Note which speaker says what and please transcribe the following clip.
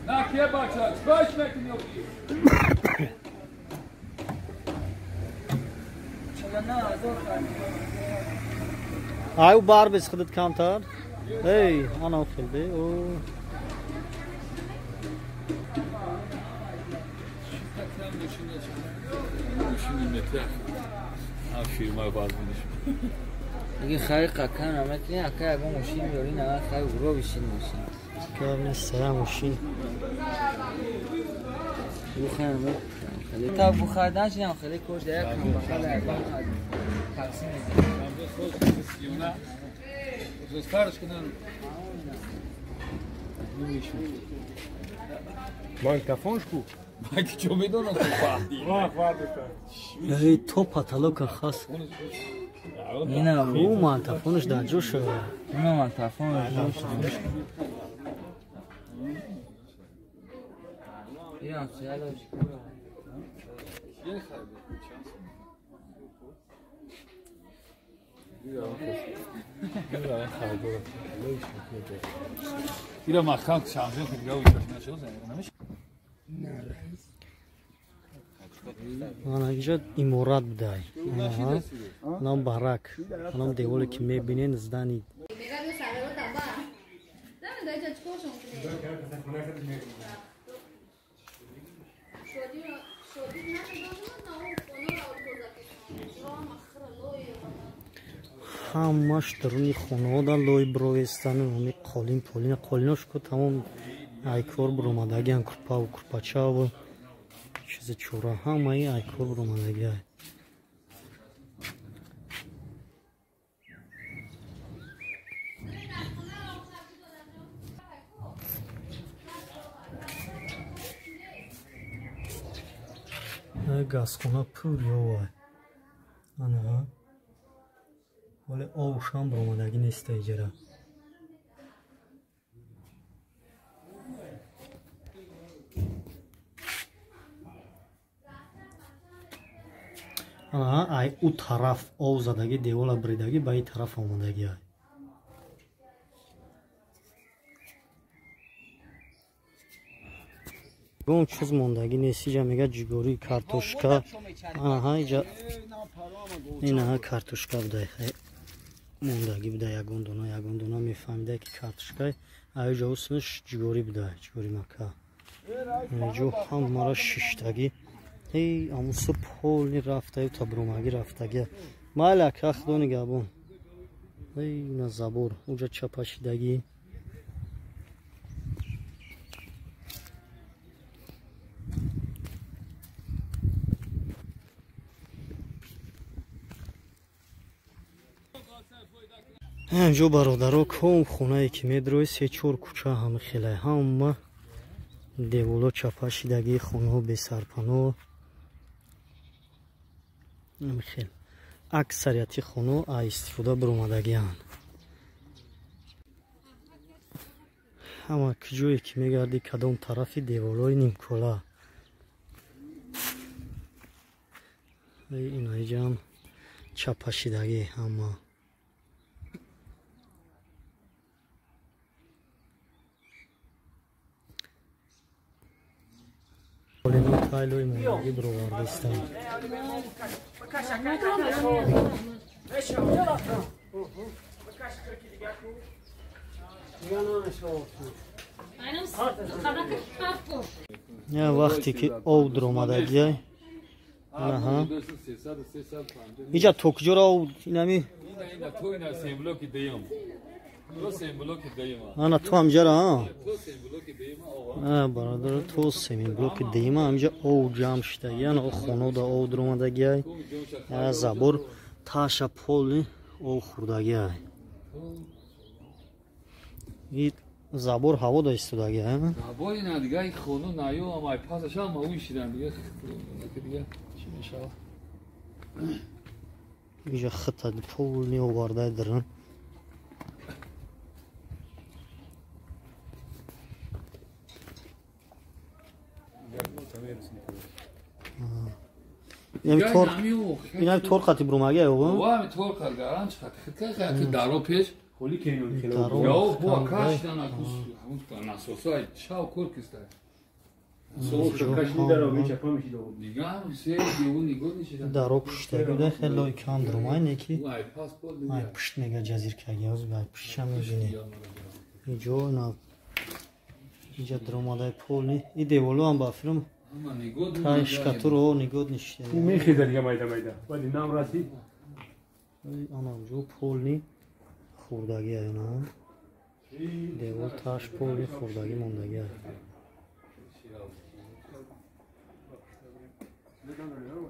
Speaker 1: نه که بچه باش میکنی
Speaker 2: آیو بار بس خودت کمتر ای آنها خیلی او
Speaker 3: دیگه خیلی قکن همه که اکه اگه ماشین بیاری نه خیلی برو بشین ماشین
Speaker 2: که نیست ماشین
Speaker 3: بخیر خیلی تا بخیر نشیم خیلی کش دیگه کم بخیر تقسیم
Speaker 1: میدیم زود فرش کنن
Speaker 4: من کفانش کو
Speaker 1: من که چو میدونم تو فهدی
Speaker 2: ای تو پتالوک خاص
Speaker 3: اینه
Speaker 2: او من تفونش در جو شده
Speaker 3: اینه من تفونش در جو شده اینه سیاه داشت
Speaker 1: اینا مخام شامزون که دیگه ویدیوش نشد نمیشه
Speaker 2: آن اینجا امارات بودای نام بارک نام دیوالی که میبینین زدانی همش درونی خونه دا لوی برویستن و همی قالیناش که تمام ایکور برومدگی هم کرپا و کرپاچا و چیز چورا همه ای ایکور برومدگی های گاز خونه پوری های آنها ولی آوش هم برومدگی نیست ایجره ای او طرف او زدگی دیوالا بریدگی به این طرف آمدگی های اون چیز موندگی نیست اینجا میگه جگوری کارتوشکا آها اینجا این ها کارتوشکا بوده موندگی بوده یگون دونا میفهمیده که کارتوشکای اینجا اسمش جگوری بوده جگوری مکه اینجا هم مرا ششتگی ای اموسو پولی رفته تا برومگی رفتگی مالک اخدونی گابون ای نزابور اونجا چپاشیدگی اینجا برادرها کام خونه ای که میدروی سه چور کوچه همه خیلی همه دیولا چپاشیدگی خونه ها بی سرپناه خیلی اکثریتی خونه استفاده برومدگی هن همه کجایی که میگردی کدام طرفی دیوالای نیمکولا این اینجا هم چپاشیدگی همه Polino taylo imagi brovardistand. یا وقتی که او درآمدگی آها اینجا توکجور او اینمی
Speaker 1: اینا تو اینا سیمبلو کی دیم تو سیمبلو کی دیم
Speaker 2: آنا تو هم جرا
Speaker 1: تو سیمبلو کی دیم
Speaker 2: برادر تو سیمبلو کی دیم همجا او جام شده یعنی او خونو دا او درآمدگی زبور تاشا پول او خوردگی این زبور هوا دا استودگی
Speaker 1: زبور اینا دیگه خونو نیو اما پاسش هم اویشیدن دیگه چی میشه
Speaker 2: اینجا خطا پول نیو وارده درن این تور خطی برومگه او
Speaker 1: وای تور کارگران چقدر خیلی دارو پیش
Speaker 4: Холи кенон
Speaker 2: Даро.
Speaker 1: Я бо
Speaker 2: Кам,
Speaker 1: каш
Speaker 2: да.
Speaker 1: на кус, насосай, чау коркистай.
Speaker 4: Соуша кашни даро мечапа мешида.
Speaker 1: Дигам се дивуни годнишида.
Speaker 2: даро пуштагида хело кам друмайне ки
Speaker 1: Ай паспорт.
Speaker 2: ай пушт мега ҷазиркаги аз ай пушша мебини иҷо на иҷа дромадаи полни и деволу ам ба филм
Speaker 1: Ама нигод.
Speaker 2: тай шкатуро нигод ништия
Speaker 4: Мехида дига майда майда. Вали нам раси.
Speaker 2: анам ҷо полни хурдаги ана девол таш полни хурдаги мондаги ай
Speaker 4: Neden öyle var mı?